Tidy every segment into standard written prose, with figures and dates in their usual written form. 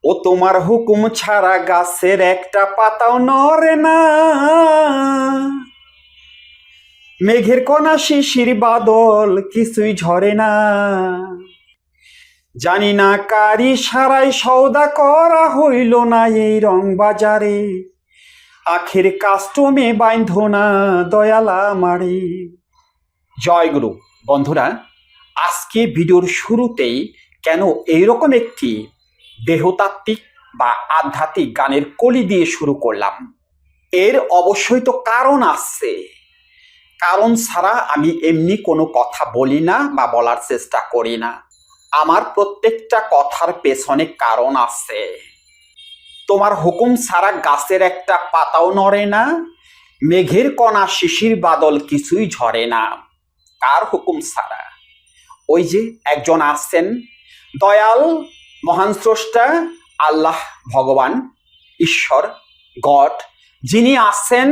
ও তোমার হুকুম ছাড়া গাছের একটা পাতাও নড়ে না, মেঘের কণা শিশির বাদল কিছুই ঝরে না। জানি না কারি সারাই সওদা করা হইল না এই রং বাজারে, আখের কাস্টমে বাইন্ধ না দয়ালা মারে। জয় গুরু। বন্ধুরা, আজকে ভিডিওর শুরুতেই কেন এইরকম একটি দেহতাত্ত্বিক বা আধ্যাত্মিক গানের কলি দিয়ে শুরু করলাম, এর অবশ্যই তো কারণ আছে। কারণ ছাড়া আমি এমনি কোনো কথা বলি না বা বলার চেষ্টা করি না। আমার প্রত্যেকটা কথার পেছনে কারণ আছে। তোমার হুকুম ছাড়া গাছের একটা পাতাও নড়ে না, মেঘের কণা শিশির বাদল কিছুই ঝরে না। কার হুকুম ছাড়া? ওই যে একজন আছেন, দয়াল মহান স্রষ্টা আল্লাহ, ভগবান, ঈশ্বর, গড, যিনি আছেন,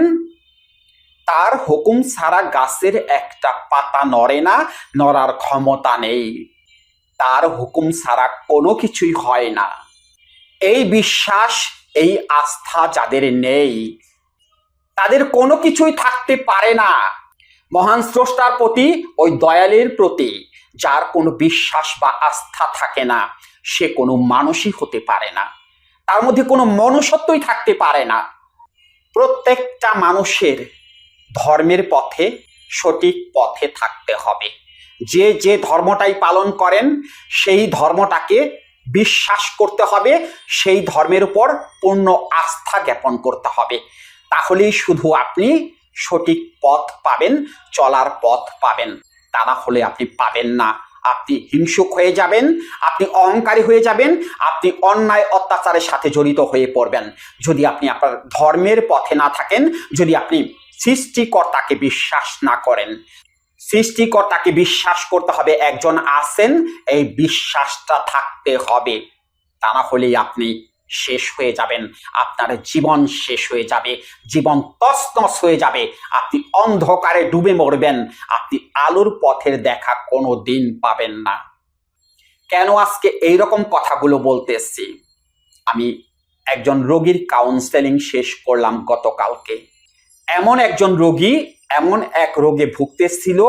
তার হুকুম ছাড়া গাছের একটা পাতা নড়ে না, নড়ার ক্ষমতা নেই। তার হুকুম ছাড়া কোনো কিছুই হয় না। এই বিশ্বাস, এই আস্থা যাদের নেই, তাদের কোনো কিছুই থাকতে পারে না। মহান স্রষ্টার প্রতি, ওই দয়ালের প্রতি যার কোনো বিশ্বাস বা আস্থা থাকে না, সে কোনো মানুষই হতে পারে না। তার মধ্যে কোনো মনুষ্যত্বই থাকতে পারে না। প্রত্যেকটা মানুষের ধর্মের পথে, সঠিক পথে থাকতে হবে। যে যে ধর্মটাই পালন করেন, সেই ধর্মটাকে বিশ্বাস করতে হবে, সেই ধর্মের উপর পূর্ণ আস্থা জ্ঞাপন করতে হবে। তাহলেই শুধু আপনি সঠিক পথ পাবেন, চলার পথ পাবেন। তা না হলে আপনি পাবেন না। আপনি হিংসুক হয়ে যাবেন, আপনি অহংকারী হয়ে যাবেন, আপনি অন্যায় অত্যাচারের সাথে জড়িত হয়ে পড়বেন। যদি আপনি আপনার ধর্মের পথে না থাকেন, যদি আপনি সৃষ্টিকর্তাকে বিশ্বাস না করেন। সৃষ্টিকর্তাকে বিশ্বাস করতে হবে, একজন আছেন, এই বিশ্বাসটা থাকতে হবে। তা না হলেই আপনি শেষ হয়ে যাবেন, আপনার জীবন শেষ হয়ে যাবে, জীবন তছনছ হয়ে যাবে, আপনি অন্ধকারে ডুবে মরবেন, আপনি আলোর পথের দেখা কোনো দিন পাবেন না। কেন আজকে এইরকম কথাগুলো বলতেছি? আমি একজন রোগীর কাউন্সেলিং শেষ করলাম গতকালকে। এমন একজন রোগী, এমন এক রোগে ভুগতেছিল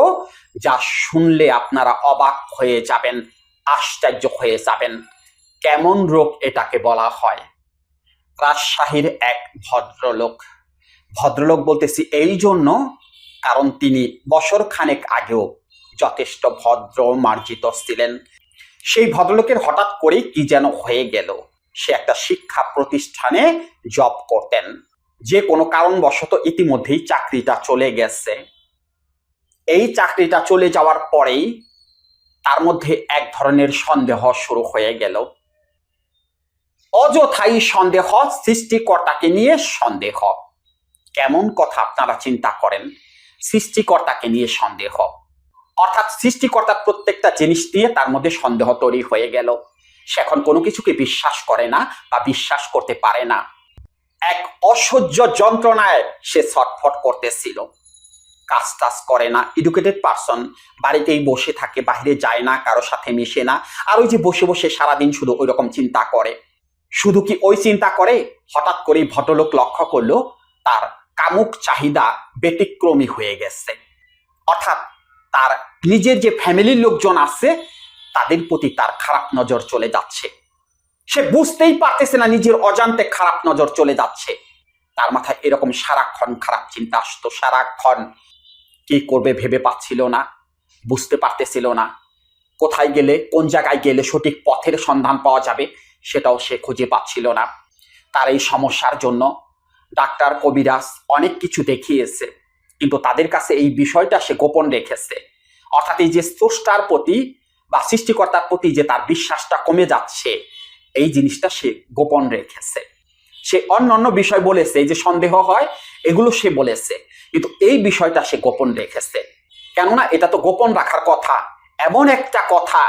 যা শুনলে আপনারা অবাক হয়ে যাবেন, আশ্চর্য হয়ে যাবেন। কেমন রোগ এটাকে বলা হয়? রাজশাহীর এক ভদ্রলোক বলতেছি এই জন্য, কারণ তিনি বছর খানেক আগেও যথেষ্ট ভদ্র মার্জিত ছিলেন। সেই ভদ্রলোকের হঠাৎ করে কি যেন হয়ে গেল। সে একটা শিক্ষা প্রতিষ্ঠানে জব করতেন, যে কোনো কারণবশত ইতিমধ্যেই চাকরিটা চলে গেছে। এই চাকরিটা চলে যাওয়ার পরেই তার মধ্যে এক ধরনের সন্দেহ শুরু হয়ে গেল। অযথাই সন্দেহ, সৃষ্টিকর্তাকে নিয়ে সন্দেহ। কেমন কথা আপনারা চিন্তা করেন? সৃষ্টিকর্তাকে নিয়ে সন্দেহ, অর্থাৎ সৃষ্টিকর্তার প্রত্যেকটা জিনিস নিয়ে তার মধ্যে সন্দেহ তৈরি হয়ে গেল। সে এখন কোনো কিছুকে বিশ্বাস করে না বা বিশ্বাস করতে পারে না। এক অসহ্য যন্ত্রণায় সে ছটফট করতেছিল। কাজ টাজ করে না, এডুকেটেড পারসন, বাড়িতেই বসে থাকে, বাইরে যায় না, কারো সাথে মিশে না। আর ওই যে বসে বসে সারাদিন শুধু ওই রকম চিন্তা করে। শুধু কি ওই চিন্তা করে, হঠাৎ করে ভদ্রলোক লক্ষ্য করলো তার কামুক চাহিদা ব্যতিক্রমী হয়ে গেছে। অর্থাৎ তার নিজের যে ফ্যামিলির লোকজন আছে, তাদের প্রতি তার খারাপ নজর চলে যাচ্ছে। সে বুঝতেই পারতেছে না, নিজের অজান্তে খারাপ নজর চলে যাচ্ছে। তার মাথায় এরকম সারাক্ষণ খারাপ চিন্তা আসতো, সারাক্ষণ। কি করবে ভেবে পাচ্ছিল না, বুঝতে পারতেছিল না। কোথায় গেলে, কোন জায়গায় গেলে সঠিক পথের সন্ধান পাওয়া যাবে, সেটাও সে খুঁজে পাচ্ছিল না। তার এই সমস্যার জন্য ডাক্তার, কবিরাজ অনেক কিছু দেখিয়েছে, কিন্তু তাদের কাছে এই বিষয়টা সে গোপন রেখেছে। অর্থাৎ এই যে স্রষ্টার প্রতি বা সৃষ্টিকর্তার প্রতি যে তার বিশ্বাসটা কমে যাচ্ছে, এই জিনিসটা সে গোপন রেখেছে। সে অন্য বিষয় বলেছে, এই যে সন্দেহ হয়, এগুলো সে বলেছে, কিন্তু এই বিষয়টা সে গোপন রেখেছে। কেননা এটা তো গোপন রাখার কথা, এমন একটা কথা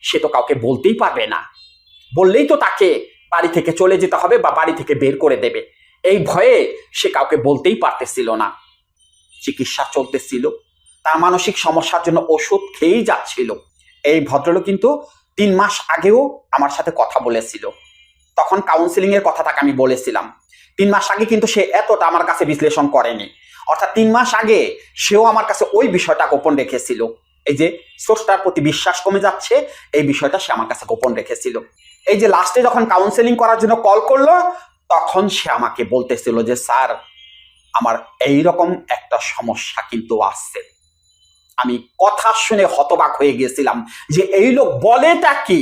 সে তো কাউকে বলতেই পারবে না। বললেই তো তাকে বাড়ি থেকে চলে যেতে হবে বা বাড়ি থেকে বের করে দেবে। এই ভয়ে সে কাউকে বলতেই পারতেছিল না। চিকিৎসা চলতেছিল, তার মানসিক সমস্যার জন্য ওষুধ খেয়েই যাচ্ছিল। এই ভদ্রলোক কিন্তু 3 মাস আগেও আমার সাথে কথা বলেছিল। তখন কাউন্সিলিং এর কথাটাকে আমি বলেছিলাম। 3 মাস আগে কিন্তু সে এতটা আমার কাছে বিশ্লেষণ করেনি। অর্থাৎ 3 মাস আগে সেও আমার কাছে ওই বিষয়টা গোপন রেখেছিল। এই যে স্রষ্টার প্রতি বিশ্বাস কমে যাচ্ছে, এই বিষয়টা সে আমার কাছে গোপন রেখেছিল। এই যে লাস্টে যখন কাউন্সেলিং করার জন্য কল করলো, তখন সে আমাকে বলতেছিল যে স্যার, আমার এইরকম একটা সমস্যা কিন্তু আসছে। আমি কথা শুনে হতবাক হয়ে গেছিলাম যে এই লোক বলেটা কি।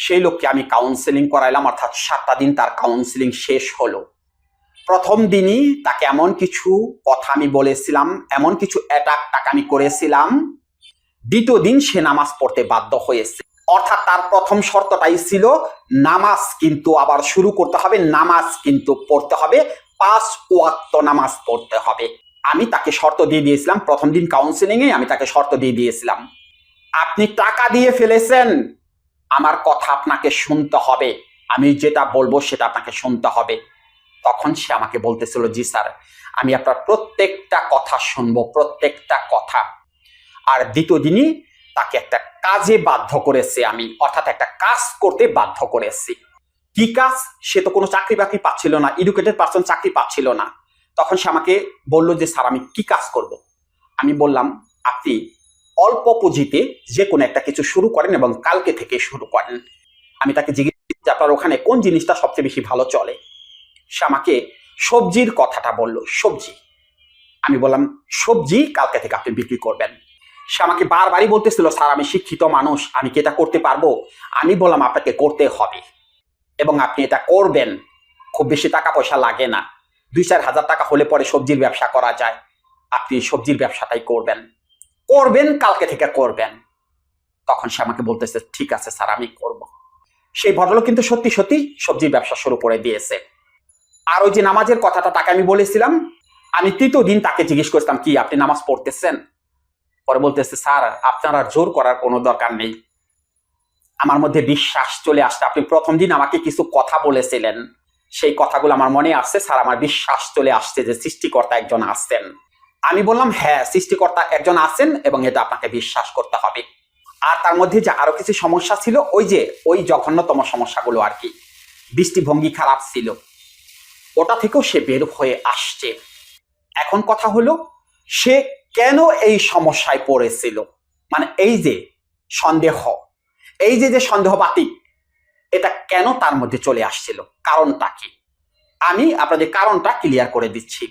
সেই লোককে আমি কাউন্সেলিং করাইলাম, অর্থাৎ 7টা দিন তার কাউন্সেলিং শেষ হলো। প্রথম দিনই তাকে এমন কিছু কথা আমি বলেছিলাম, এমন কিছু অ্যাটাক তাকে আমি করেছিলাম, দ্বিতীয় দিন সে নামাজ পড়তে বাধ্য হয়েছে। অর্থাৎ তার প্রথম শর্তটাই ছিল নামাজ কিন্তু আবার শুরু করতে হবে, নামাজ কিন্তু পড়তে হবে, 5 ওয়াক্ত নামাজ পড়তে হবে। আমি তাকে শর্ত দিয়ে দিয়েছিলাম, প্রথম দিন কাউন্সেলিং এ আমি তাকে শর্ত দিয়ে দিয়েছিলাম, আপনি টাকা দিয়ে ফেলেছেন, আমার কথা আপনাকে শুনতে হবে, আমি যেটা বলবো সেটা আপনাকে শুনতে হবে। তখন সে আমাকে বলতেছিল, জি স্যার, আমি আপনার প্রত্যেকটা কথা শুনবো, প্রত্যেকটা কথা। আর দ্বিতীয় দিনই তাকে একটা কাজে বাধ্য করেছে আমি, অর্থাৎ একটা কাজ করতে বাধ্য করেছি। কি কাজ? সে তো কোনো চাকরি বাকরি পাচ্ছিল না, এডুকেটেড পারসন, চাকরি পাচ্ছিল না। তখন সে আমাকে বললো যে স্যার আমি কি কাজ করব। আমি বললাম আপনি অল্প পুঁজিতে যে কোনো একটা কিছু শুরু করেন এবং কালকে থেকে শুরু করেন। আমি তাকে জিজ্ঞেস যে আপনার ওখানে কোন জিনিসটা সবচেয়ে বেশি ভালো চলে। সে আমাকে সবজির কথাটা বললো, সবজি। আমি বললাম সবজি কালকে থেকে আপনি বিক্রি করবেন। সে আমাকে বারবারই বলতেছিল স্যার আমি শিক্ষিত মানুষ, আমি কি এটা করতে পারবো? আমি বললাম আপনাকে করতে হবে এবং আপনি এটা করবেন। খুব বেশি টাকা পয়সা লাগে না, 2-4 হাজার টাকা হলে পরে সবজির ব্যবসা করা যায়। আপনি সবজির ব্যবসাটাই করবেন, করবেন, কালকে থেকে করবেন। তখন সে আমাকে বলতেছে ঠিক আছে স্যার আমি করব। সেই ভদ্রলোক কিন্তু সত্যি সত্যি সবজির ব্যবসা শুরু করে দিয়েছে। আর ওই যে নামাজের কথাটা তাকে আমি বলেছিলাম, আমি তৃতীয় দিন তাকে জিজ্ঞেস করতাম কি আপনি নামাজ পড়তেছেন? পরে বলতেছে স্যার আপনার আর জোর করার কোনো দরকার নেই, আমার মধ্যে বিশ্বাস চলে আসছে। আপনি প্রথম দিন আমাকে কিছু কথা বলেছিলেন, সেই কথাগুলো আমার মনে আসছে স্যার, আমার বিশ্বাস চলে আসছে যে সৃষ্টিকর্তা একজন আছেন। আমি বললাম হ্যাঁ সৃষ্টিকর্তা একজন আছেন এবং এটা আপনাকে বিশ্বাস করতে হবে। আর তার মধ্যে যে আরো কিছু সমস্যা ছিল, ওই জঘন্যতম সমস্যাগুলো আর কি, দৃষ্টিভঙ্গি খারাপ ছিল, ওটা থেকেও সে বের হয়ে আসছে। এখন কথা হলো সে কেন এই সমস্যায় পড়েছিল, মানে এই যে সন্দেহ, এই যে সন্দেহবাতিক, এটা কেন তার মধ্যে চলে আসছিল, কারণটা কি? আমি আপনাদের কারণটা ক্লিয়ার করে দিচ্ছি।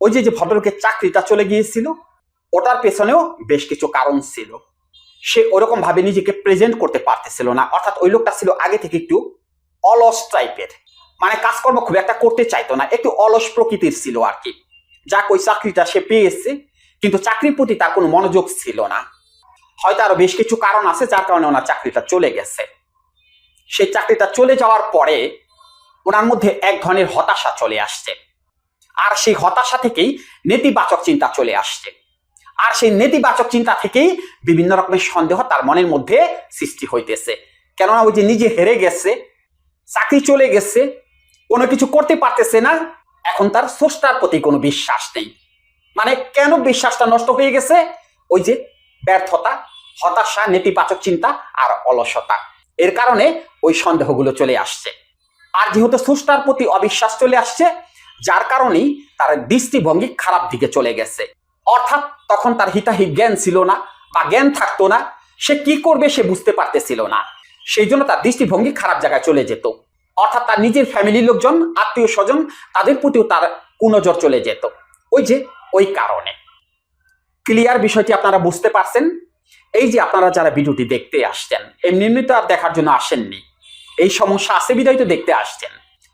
ওই যে ভদ্রলোকের চাকরিটা চলে গিয়েছিল, ওটার পেছনেও বেশ কিছু কারণ ছিল। সে ওরকম ভাবে নিজেকে প্রেজেন্ট করতে পারতেছিল না, অর্থাৎ ওই লোকটা ছিল আগে থেকে একটু অলস টাইপের, মানে কাজকর্ম খুব একটা করতে চাইতো না, একটু অলস প্রকৃতির ছিল আর কি। যাক ওই চাকরিটা সে পেয়েছে, কিন্তু চাকরির প্রতি তার কোনো মনোযোগ ছিল না। হয়তো আরো বেশ কিছু কারণ আছে যার কারণে ওনার চাকরিটা চলে গেছে। সেই চাকরিটা চলে যাওয়ার পরে ওনার মধ্যে এক ধরনের হতাশা চলে আসছে, আর সেই হতাশা থেকেই নেতিবাচক চিন্তা চলে আসছে, আর সেই নেতিবাচক চিন্তা থেকেই বিভিন্ন রকমের সন্দেহ তার মনের মধ্যে সৃষ্টি হইতেছে। কেননা ওই যে নিজে হেরে গেছে, চাকরি চলে গেছে, কোনো কিছু করতে পারতেছে না, এখন তার স্রষ্টার প্রতি কোনো বিশ্বাস নেই। মানে কেন বিশ্বাসটা নষ্ট হয়ে গেছে? ওই যে ব্যর্থতা, হতাশা, নেতিবাচক চিন্তা আর অলসতা, এর কারণে ওই সন্দেহগুলো চলে আসছে। আর যেহেতু স্রষ্টার প্রতি অবিশ্বাস চলে আসছে, যার কারণেই তার দৃষ্টিভঙ্গি খারাপ দিকে চলে গেছে। অর্থাৎ তখন তার হিতাহিত জ্ঞান ছিল না, বা জ্ঞান থাকতো না, সে কি করবে সে বুঝতে পারতেছিল না, সেই জন্য তার দৃষ্টিভঙ্গি খারাপ জায়গায় চলে যেত। অর্থাৎ তার নিজের ফ্যামিলির লোকজন, আত্মীয় স্বজন, তাদের প্রতিও তার কুনজর চলে যেত। ওই কারণে। ক্লিয়ার বিষয়টি আপনারা বুঝতে পারছেন? এই যে আপনারা যারা ভিডিওটি দেখতে আসছেন, এমনি তো আর দেখার জন্য আসেননি, এই সমস্যা আছে বিধায় তো দেখতে আসছেন।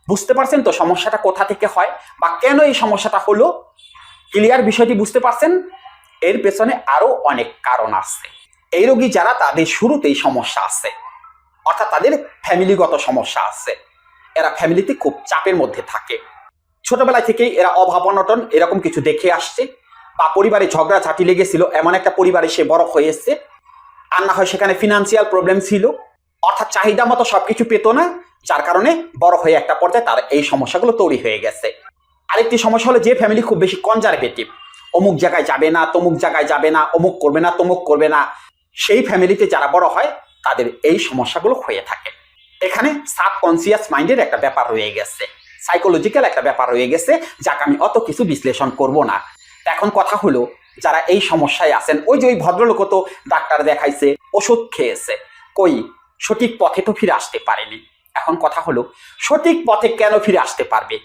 বুঝতে পারছেন তো সমস্যাটা কোথা থেকে হয় বা কেন এই সমস্যাটা হলো? ক্লিয়ার বিষয়টি বুঝতে পারছেন? এর পেছনে আরো অনেক কারণ আছে। এই রোগী যারা, তাদের শুরুতেই সমস্যা আছে, অর্থাৎ তাদের ফ্যামিলিগত সমস্যা আছে, এরা ফ্যামিলিতে খুব চাপের মধ্যে থাকে, ছোটবেলা থেকেই এরা অভাব অনটন এরকম কিছু দেখে আসছে, বা পরিবারে ঝগড়াঝাটি লেগেছিল, এমন একটা পরিবারে সে বড় হয়েছে, আর না হয় সেখানে ফিনান্সিয়াল প্রবলেম ছিল, অর্থাৎ চাহিদা মতো সবকিছু পেত না, যার কারণে বড় হয়ে একটা পর্যায়ে তার এই সমস্যাগুলো তৈরি হয়ে গেছে। আরেকটি সমস্যা হলো যে ফ্যামিলি খুব বেশি কনজারভেটিভ, অমুক জায়গায় যাবে না, তমুক জায়গায় যাবে না, অমুক করবে না, তমুক করবে না, সেই ফ্যামিলিতে যারা বড় হয় তাদের এই সমস্যাগুলো হয়ে থাকে। এখানে সাবকনসিয়াস মাইন্ডের একটা ব্যাপার রয়ে গেছে, সাইকোলজিক্যাল একটা ব্যাপার রয়ে গেছে, যাকে আমি অত কিছু বিশ্লেষণ করব না। এখন কথা হলো, যারা এই সমস্যায় আছেন, ওই যে ওই ভদ্রলোক তো ডাক্তার দেখাইছে, ওষুধ খেয়েছে, কই সঠিক পথে তো ফিরে আসতে পারেনি। এখন কথা হলো, সঠিক পথে কেন ফিরে আসতে পারবে?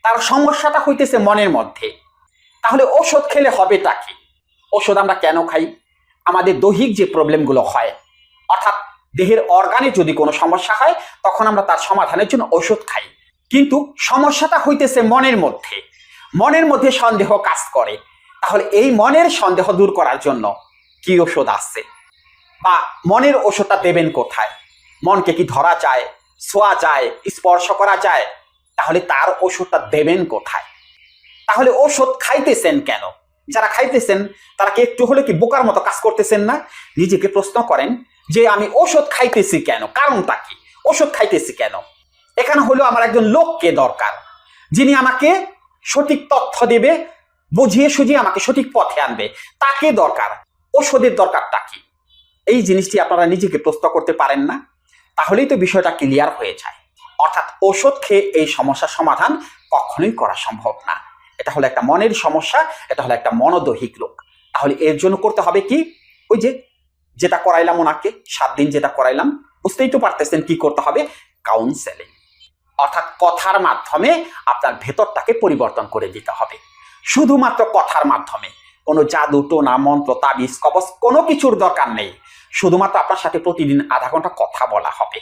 তার সমস্যাটা হইতেছে মনের মধ্যে। তাহলে ওষুধ খেলে হবেটা কি? ওষুধ আমরা কেন খাই? আমাদের দৈহিক যে প্রবলেমগুলো হয়, অর্থাৎ দেহের অর্গানে যদি কোনো সমস্যা হয়, তখন আমরা তার সমাধানের জন্য ওষুধ খাই। কিন্তু সমস্যাটা হইতেছে মনের মধ্যে। মনের মধ্যে সন্দেহ কাজ করে। তাহলে এই মনের সন্দেহ দূর করার জন্য কি ওষুধ আছে, বা মনের ওষুধটা দেবেন কোথায়? মনকে কি ধরা যায়, ছোঁয়া যায়, স্পর্শ করা যায়? তাহলে তার ওষুধটা দেবেন কোথায়? তাহলে ওষুধ খাইতেছেন কেন? যারা খাইতেছেন তারা কি একটু হলে কি বোকার মতো কাজ করতেছেন না? নিজেকে প্রশ্ন করেন যে আমি ওষুধ খাইতেছি কেন, কারণটা কি, ওষুধ খাইতেছি কেন? এখানে হলো আমার একজন লোককে দরকার, যিনি আমাকে সঠিক তথ্য দেবে, বুঝিয়ে সুঝিয়ে আমাকে সঠিক পথে আনবে, তাকে দরকার। ওষুধের দরকারটা কি? এই জিনিসটি আপনারা নিজেকে প্রশ্ন করতে পারেন না? তাহলেই তো বিষয়টা ক্লিয়ার হয়ে যায়। অর্থাৎ ওষুধ খেয়ে এই সমস্যার সমাধান কখনোই করা সম্ভব না। এটা হলো একটা মনের সমস্যা, এটা হলো একটা মনোদৈহিক রোগ। তাহলে এর জন্য করতে হবে কি? ওই যে যেটা করাইলাম ওনাকে 7 দিন, যেটা করাইলাম, বুঝতেই তো পারতেছেন কি করতে হবে? কাউন্সেলিং। অর্থাৎ কথার মাধ্যমে আপনার ভেতরটাকে পরিবর্তন করে দিতে হবে। শুধুমাত্র কথার মাধ্যমে, কোনো জাদু টোনা মন্ত্র তাবিজ কবচ কোনো কিছুর দরকার নেই। শুধুমাত্র আপনার সাথে প্রতিদিন আধা ঘন্টা কথা বলা হবে।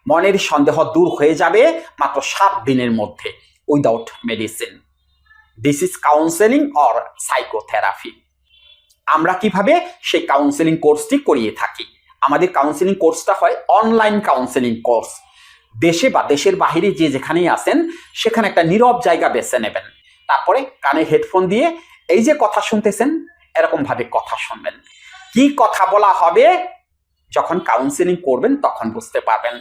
মনের সন্দেহ দূর হয়ে যাবে মাত্র 7 দিনের মধ্যে, without medicine. This is counselling or psychotherapy. আমরা কিভাবে সেই কাউন্সেলিং কোর্সটি করিয়ে থাকি? আমাদের কাউন্সেলিং কোর্সটা হয় অনলাইন কাউন্সেলিং কোর্স। দেশে বা দেশের বাহিরে যে যেখানেই আছেন, সেখানে একটা নীরব জায়গা বেছে নেবেন। তারপরে কানে হেডফোন দিয়ে এই যে কথা শুনতেছেন, এরকম ভাবে কথা শুনবেন। কি কথা বলা হবে যখন কাউন্সেলিং করবেন তখন বুঝতে পারবেন।